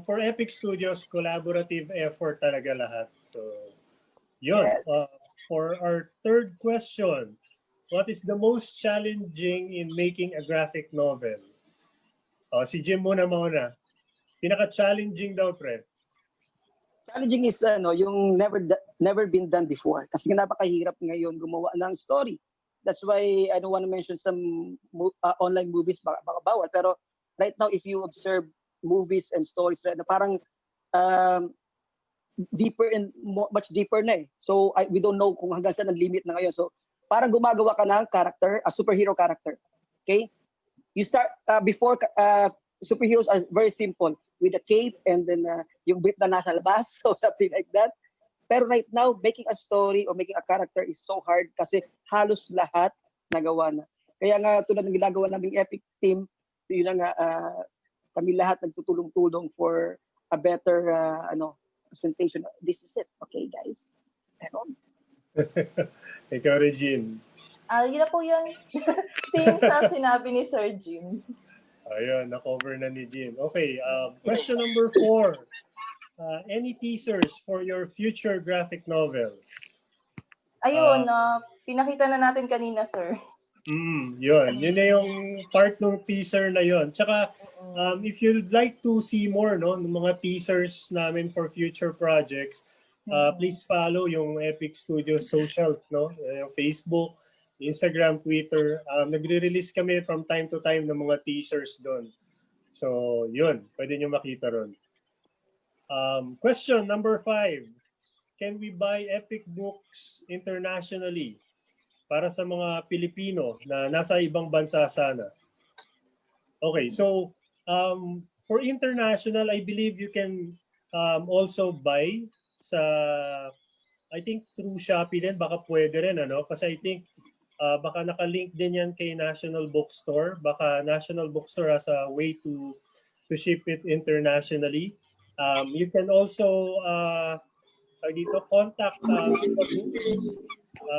for Epic Studios, collaborative effort talaga lahat. So, yun. Yes. For our third question, what is the most challenging in making a graphic novel? Si Jim muna. Pinaka-challenging daw, pre. Challenging is yung never been done before. Kasi napakahirap ngayon gumawa ng story. That's why I don't want to mention some online movies, baka bawal. Pero right now, if you observe movies and stories, right, na parang deeper and much deeper na eh. So we don't know kung hanggang saan ang limit na ngayon. So parang gumagawa ka ng character, a superhero character. Okay? You start before superheroes are very simple with a cape and then yung whip na nasa labas or something like that. Pero right now, making a story or making a character is so hard kasi halos lahat nagawa na. Kaya nga tulad ng ginagawa naming Epic team, yun nga kami lahat nagtutulong-tulong for a better presentation. This is it. Okay, guys. Ikaw, Regine. Yun na po yun. Same sa sinabi ni Sir Jim. Ayun, na-cover na ni Jim. Okay, question number 4. Any teasers for your future graphic novels? Ayun, pinakita na natin kanina, sir. Yun na yung part ng teaser na yun. Tsaka, if you'd like to see more ng mga teasers namin for future projects, please follow yung Epic Studios social, yung Facebook, Instagram, Twitter. Nagre-release kami from time to time ng mga teasers doon. So, yun. Pwede nyo makita ron. Question number 5. Can we buy Epic books internationally para sa mga Pilipino na nasa ibang bansa sana? Okay, so for international, I believe you can also buy sa, I think through Shopee din, baka pwede rin, kasi I think baka nakalink din yan kay National Bookstore. Baka National Bookstore has a way to ship it internationally. You can also contact Viva Books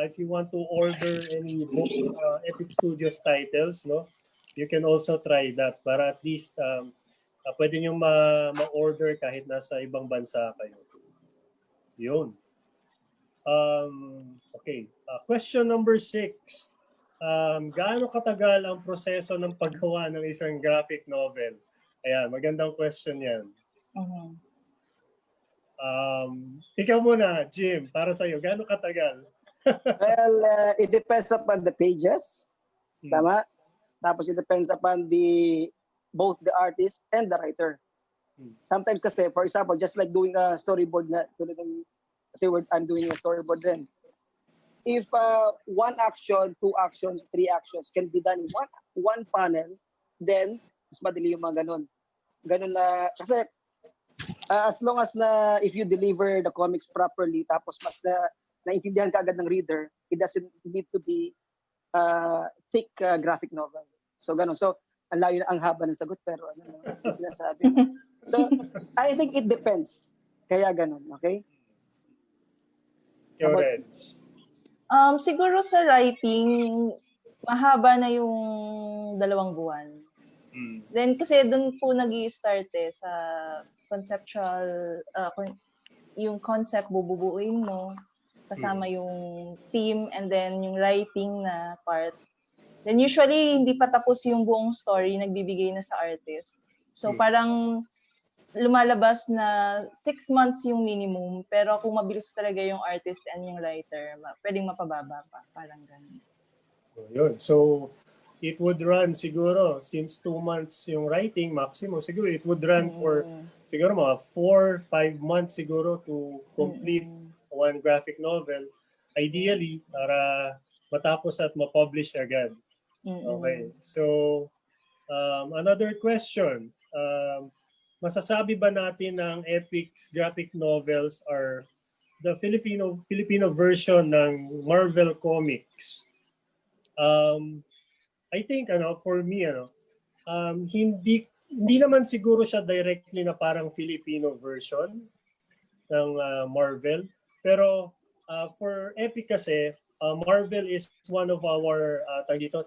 if you want to order any books, Epic Studios titles, you can also try that para at least pwede nyo ma-order kahit nasa ibang bansa kayo. Yun. Okay. Question number 6. Gaano katagal ang proseso ng paggawa ng isang graphic novel? Ayan, magandang question yan. Ikaw muna, Jim, para sa'yo, gaano katagal? Well, it depends upon the pages. Tama? Tapos it depends upon both the artist and the writer. Sometimes kasi, for example, just like doing a storyboard na, I'm doing a storyboard then. If 1 action, 2 actions, 3 actions can be done in one panel, then mas madali yung mga ganun. Ganun na, kasi as long as if you deliver the comics properly, tapos mas naintindihan ka agad ng reader, it doesn't need to be thick graphic novel. So ganun. So ang layo na ang haba ng sagot pero sinasabi. So I think it depends. Kaya ganun, okay? Siguro sa writing, mahaba na yung 2 buwan. Then kasi doon po nag-i-start sa conceptual, yung concept bububuin mo, kasama yung team and then yung writing na part. Then usually, hindi pa tapos yung buong story, nagbibigay na sa artist. So parang lumalabas na 6 months yung minimum, pero kung mabilis talaga yung artist and yung writer, pwedeng mapababa pa, parang ganun. Yun. So, it would run siguro, since 2 months yung writing maximum, siguro it would run for siguro mga 4-5 months siguro to complete one graphic novel. Ideally, para matapos at ma-publish agad. Okay. So, another question. Masasabi ba natin ng Epic's graphic novels are the Filipino version ng Marvel Comics? I think for me hindi naman siguro siya directly na parang Filipino version ng Marvel, pero for Epic kasi Marvel is one of our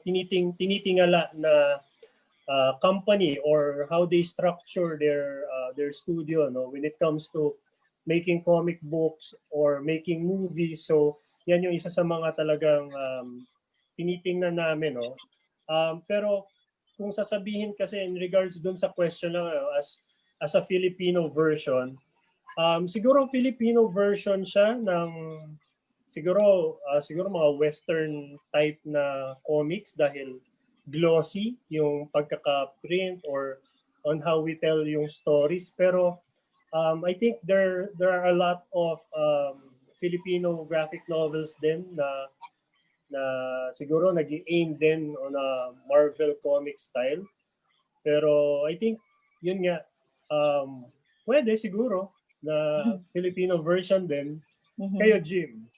tinitingala na company or how they structure their studio, no, when it comes to making comic books or making movies. So yan yung isa sa mga talagang tinitingnan namin, no. Pero kung sasabihin kasi in regards dun sa question lang, as a Filipino version, siguro Filipino version siya ng siguro mga western type na comics dahil glossy yung pagkaka-print or on how we tell yung stories. Pero I think there are a lot of Filipino graphic novels din na siguro nag-aim din on a Marvel comic style. Pero I think yun nga, pwede siguro na Filipino version din. Kayo, Jim?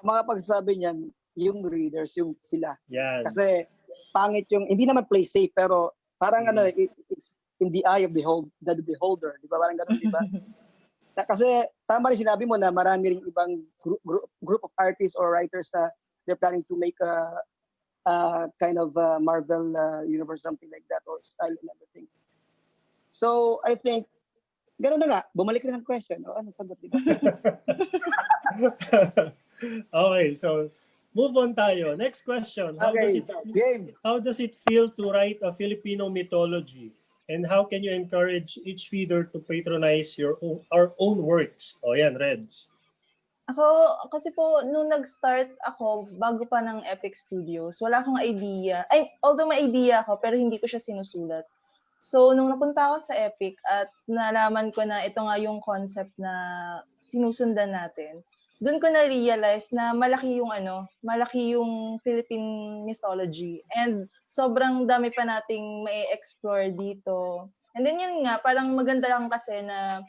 Ang mga pagsasabi niyan, yung readers, yung sila. Yan. Kasi pangit yung, hindi naman play safe, pero parang it's in the eye of the beholder. Di ba? Parang ganun, di ba? Kasi tama rin sinabi mo na marami ring ibang group of artists or writers na they're planning to make a kind of Marvel universe, something like that, or style and everything. So I think, gano'n na nga, bumalik na ng question. O, ano sagot, di ba? Okay, so move on tayo. Next question. How does it feel to write a Filipino mythology? And how can you encourage each reader to patronize our own works? O yan, Reg. Ako, kasi po, nung nag-start ako, bago pa ng EPIK Studios, wala akong idea. Although may idea ako, pero hindi ko siya sinusulat. So, nung napunta ako sa EPIK at nalaman ko na ito nga yung concept na sinusundan natin, doon ko na-realize na malaki yung Philippine mythology. And sobrang dami pa nating mai-explore dito. And then yun nga, parang maganda lang kasi na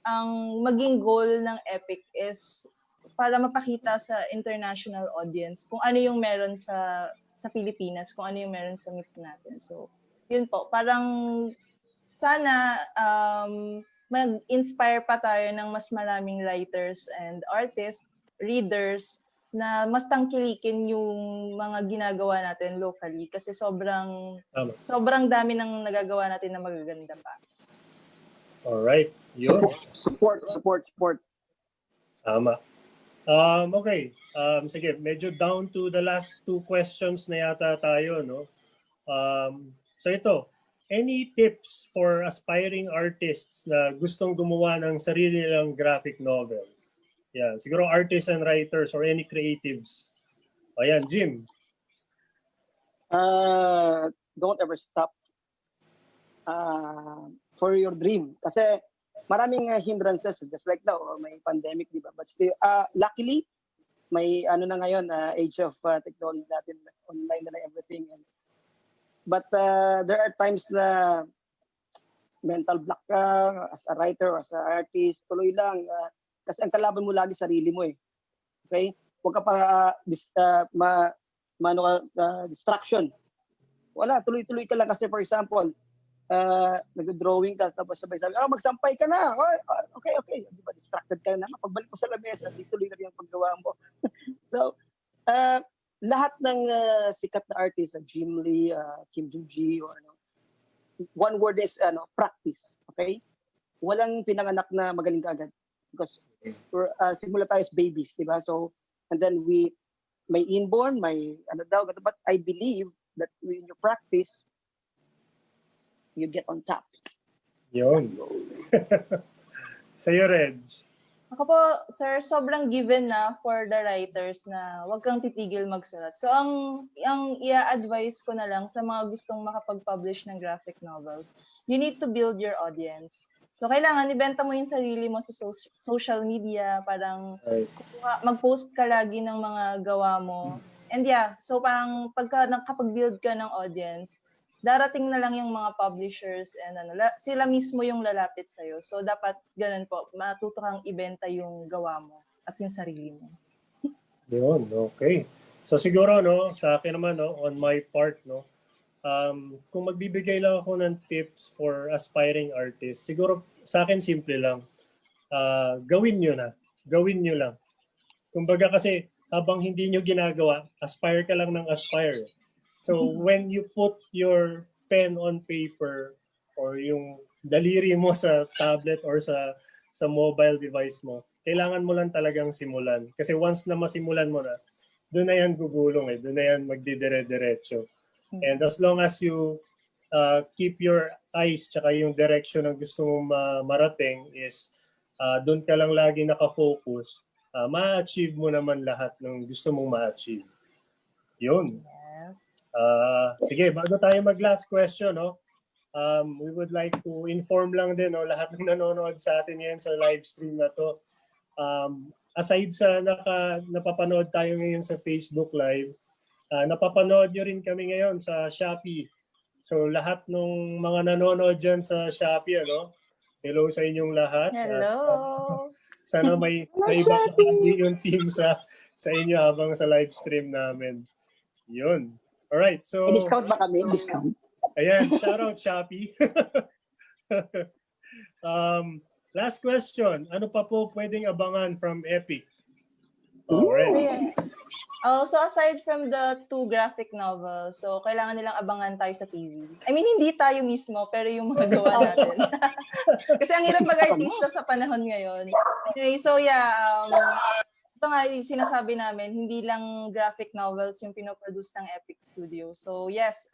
ang maging goal ng EPIK is para mapakita sa international audience kung ano yung meron sa Pilipinas, kung ano yung meron sa myth natin. So, yun po, parang sana mag-inspire pa tayo ng mas maraming writers and artists, readers, na mas tangkilikin yung mga ginagawa natin locally kasi sobrang dami ng nagagawa natin na magaganda pa. Alright. Yun. Support. Tama. Okay. Sige, medyo down to the last two questions na yata tayo, no? So ito, any tips for aspiring artists na gustong gumawa ng sarili nilang graphic novel? Yeah, siguro artists and writers or any creatives. Ayan, Jim. Don't ever stop for your dream. Kasi maraming hindrances, just like now, may pandemic, di ba? But still, luckily, may na ngayon, age of technology natin, online na everything. But there are times na mental block ka as a writer or as an artist, tuloy lang. Kasi ang kalaban mo lagi sarili mo eh. Okay? Huwag ka pa distraction. Wala, tuloy-tuloy ka lang. Kasi for example, nag-drawing ka, tapos sabay-sabay, magsampay ka na. Okay. Di ba, distracted ka na. Pagbalik mo sa lamesa, tuloy na rin ang paggawa mo. So, lahat ng sikat na artist, Jim Lee, Kim Joo-ji, or one word is practice. Okay? Walang pinanganak na magaling agad. Because simula tayo as babies, di ba? So, and then may inborn, may but I believe that when you practice, you get on top. Yun. Sa'yo, Reg. Ako po, sir, sobrang given na for the writers na huwag kang titigil magsulat. So, ang i-advise ko na lang sa mga gustong makapag-publish ng graphic novels, you need to build your audience. So, kailangan ibenta mo yung sarili mo sa social media, parang mag-post ka lagi ng mga gawa mo. And yeah, so parang pagka nakapag-build ka ng audience, darating na lang yung mga publishers and sila mismo yung lalapit sa'yo. So, dapat ganun po, matuto kang ibenta yung gawa mo at yung sarili mo. Yun, okay. So, siguro, sa akin naman, on my part, kung magbibigay lang ako ng tips for aspiring artists, siguro sa akin simple lang. Gawin nyo na. Gawin nyo lang. Kumbaga kasi habang hindi nyo ginagawa, aspire ka lang ng aspire. So when you put your pen on paper or yung daliri mo sa tablet or sa mobile device mo, kailangan mo lang talagang simulan. Kasi once na masimulan mo na, doon na yan gugulong eh. Doon na yan magdidire-diretso. And as long as you keep your eyes tsaka yung direction ng gusto mong marating is doon ka lang lagi nakafocus, ma-achieve mo naman lahat ng gusto mong ma-achieve. Yun. Yes. Sige, bago tayo mag-last question, no? We would like to inform lang din, no, lahat ng nanonood sa atin ngayon sa live stream na to. Aside sa napapanood tayo ngayon sa Facebook Live, napapanood nyo rin kami ngayon sa Shopee. So lahat ng mga nanonood dyan sa Shopee, ano? Hello sa inyong lahat. Hello. Sana may bahagi yung team sa inyo habang sa live stream namin. Yun. Alright, so... May discount ba kami? Discount? Ayan, shout out Shopee. Last question. Ano pa po pwedeng abangan from EPIK? Alright. So aside from the 2 graphic novels, so kailangan nilang abangan tayo sa TV. I mean, hindi tayo mismo, pero yung mga gawa natin. Kasi ang hirap mag-artista sa panahon ngayon. Anyway, so yeah, ito nga yung sinasabi namin, hindi lang graphic novels yung pinoproduce ng EPIK Studio. So yes,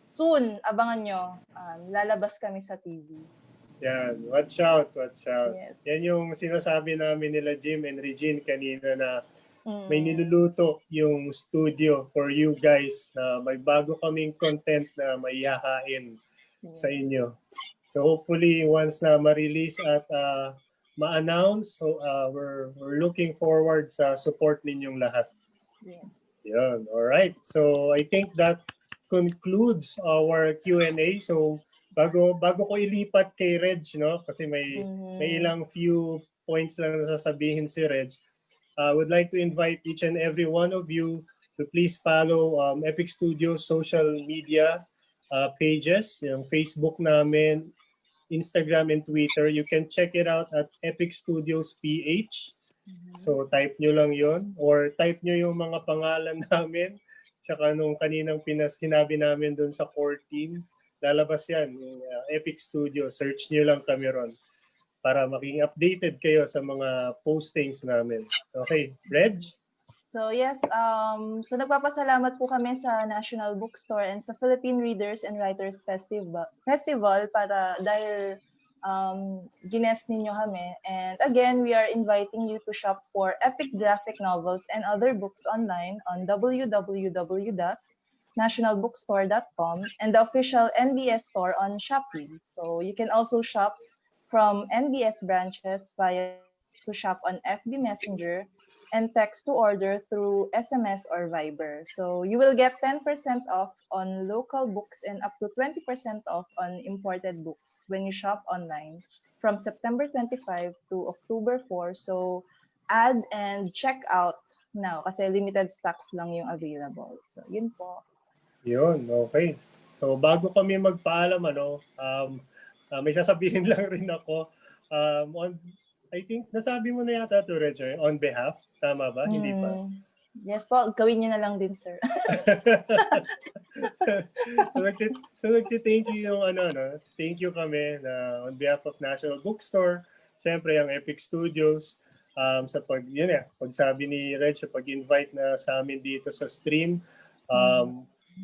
soon, abangan nyo, lalabas kami sa TV. Yan, watch out, watch out. Yes. Yan yung sinasabi namin nila Jim and Regine kanina na may niluluto yung studio for you guys na may bago kaming content na maihahain sa inyo. So hopefully once na ma-release at ma-announce, so we're looking forward sa support ninyong lahat. Yeah. Yan, all right. So I think that concludes our Q&A. So bago ko ilipat kay Reg, no, kasi may ilang few points lang na sasabihin si Reg. I would like to invite each and every one of you to please follow EPIK Studios social media pages, yung Facebook namin, Instagram and Twitter. You can check it out at EPIK Studios PH. So type nyo lang yon or type nyo yung mga pangalan namin tsaka nung kaninang sinabi namin doon sa core team. Lalabas yan, yung EPIK Studio. Search nyo lang kami ron para maging updated kayo sa mga postings namin. Okay, Reg? So yes, so nagpapasalamat po kami sa National Bookstore and sa Philippine Readers and Writers Festival para dahil gines ninyo kami. And again, we are inviting you to shop for epic graphic novels and other books online on www.nationalbookstore.com and the official NBS store on Shopee. So you can also shop from NBS branches to shop on FB Messenger and text to order through SMS or Viber. So you will get 10% off on local books and up to 20% off on imported books when you shop online from September 25 to October 4. So add and check out now kasi limited stocks lang yung available. So yun po. Yun, okay. So bago kami magpaalam, may sasabihin lang rin ako. I think nasabi mo na yata to Reg, on behalf. Tama ba? Hindi pa? Yes po, gawin niyo na lang din, sir. so nagti-thank you yung thank you kami na on behalf of National Bookstore, syempre ang EPIK Studios, sa pagsabi ni Reg, sa pag-invite na sa amin dito sa stream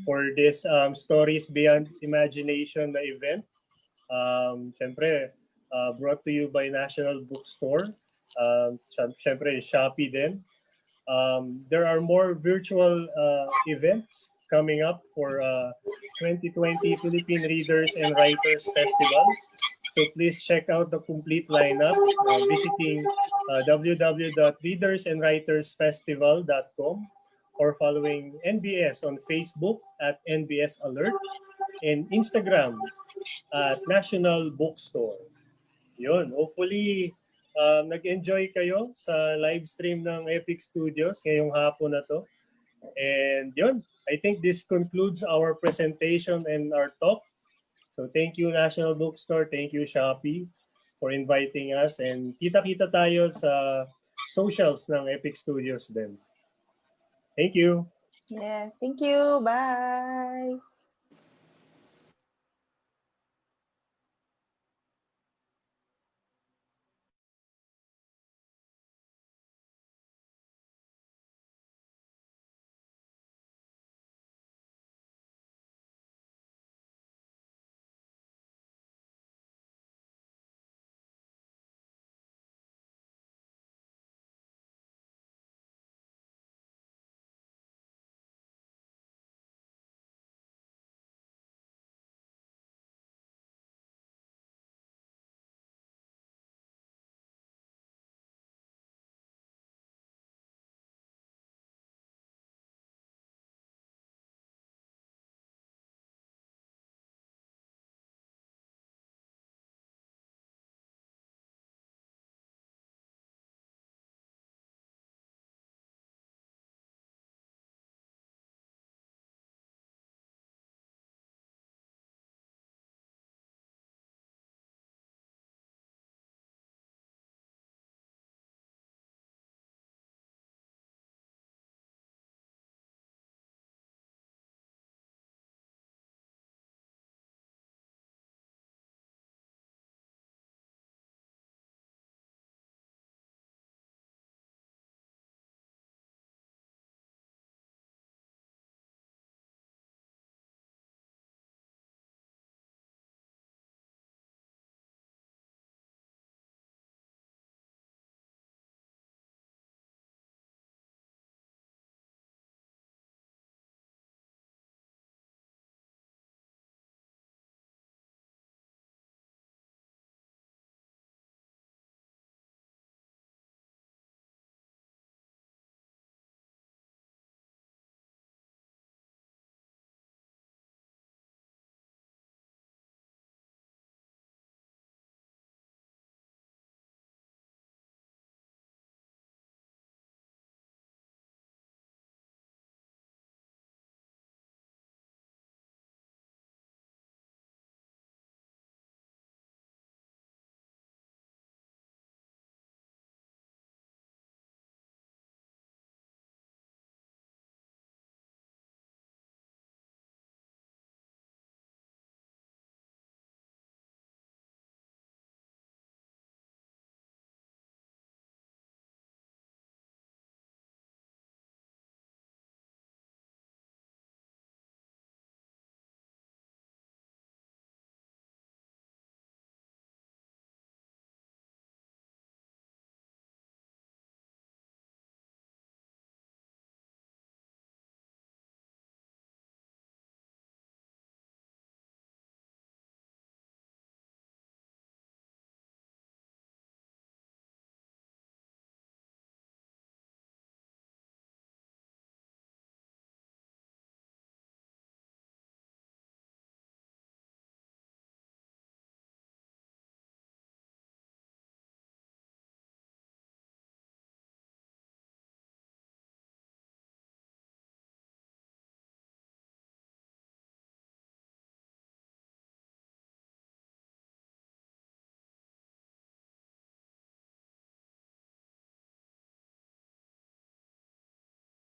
for this Stories Beyond Imagination na event. Syempre, brought to you by National Bookstore. Syempre, Shopee din. There are more virtual events coming up for 2020 Philippine Readers and Writers Festival. So please check out the complete lineup visiting www.readersandwritersfestival.com or following NBS on Facebook at NBS Alert and Instagram at National Bookstore. Yun, hopefully nag-enjoy kayo sa live stream ng EPIK Studios ngayong hapon na to. And yun, I think this concludes our presentation and our talk. So thank you National Bookstore, thank you Shopee for inviting us, and kita-kita tayo sa socials ng EPIK Studios din. Thank you. Yes. Thank you. Bye.